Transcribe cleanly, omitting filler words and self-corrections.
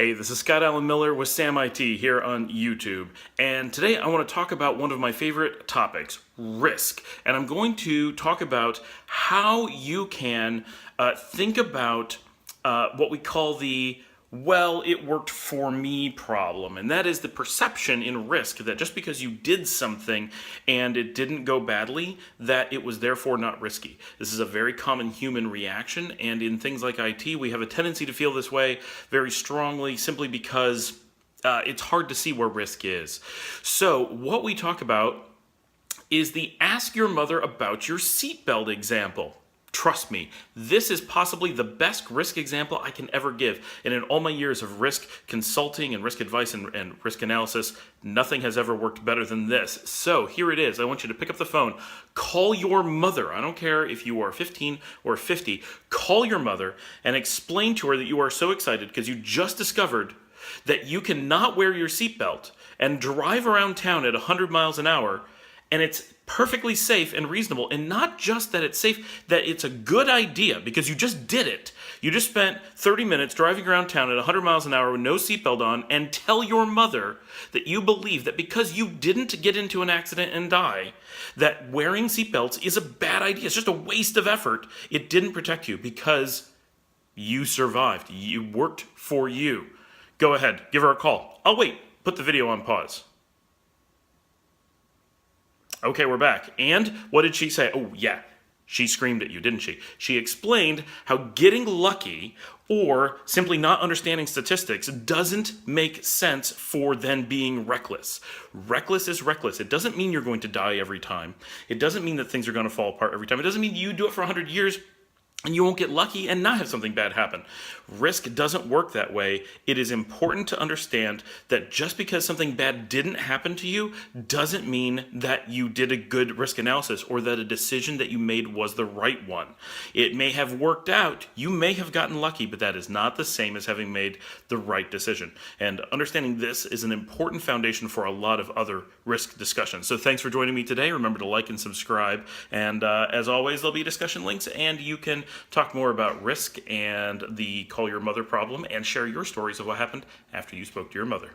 Hey, this is Scott Allen Miller with Sam IT here on YouTube, and today I want to talk about one of my favorite topics, risk. And I'm going to talk about how you can think about what we call the well, it worked for me problem. And that is the perception in risk that just because you did something and it didn't go badly, that it was therefore not risky. This is a very common human reaction, and in things like IT, we have a tendency to feel this way very strongly simply because it's hard to see where risk is. So what we talk about is the ask your mother about your seatbelt example. Trust me, this is possibly the best risk example I can ever give. And in all my years of risk consulting and risk advice and risk analysis, nothing has ever worked better than this. So here it is. I want you to pick up the phone, call your mother. I don't care if you are 15 or 50. Call your mother and explain to her that you are so excited because you just discovered that you cannot wear your seatbelt and drive around town at 100 miles an hour, and it's perfectly safe and reasonable. And not just that it's safe, that it's a good idea because you just did it. You just spent 30 minutes driving around town at 100 miles an hour with no seatbelt on, and tell your mother that you believe that because you didn't get into an accident and die, that wearing seatbelts is a bad idea. It's just a waste of effort. It didn't protect you because you survived. You worked for you. Go ahead, give her a call. I'll wait. Put the video on pause. Okay, we're back. And what did she say? Oh, yeah, she screamed at you, didn't she? She explained how getting lucky or simply not understanding statistics doesn't make sense for then being reckless. Reckless is reckless. It doesn't mean you're going to die every time. It doesn't mean that things are going to fall apart every time. It doesn't mean you do it for 100 years and you won't get lucky and not have something bad happen. Risk doesn't work that way. It is important to understand that just because something bad didn't happen to you doesn't mean that you did a good risk analysis or that a decision that you made was the right one. It may have worked out. You may have gotten lucky, but that is not the same as having made the right decision. And understanding this is an important foundation for a lot of other risk discussions. So thanks for joining me today. Remember to like and subscribe. And as always, there'll be discussion links, and you can talk more about risk and the call your mother problem and share your stories of what happened after you spoke to your mother.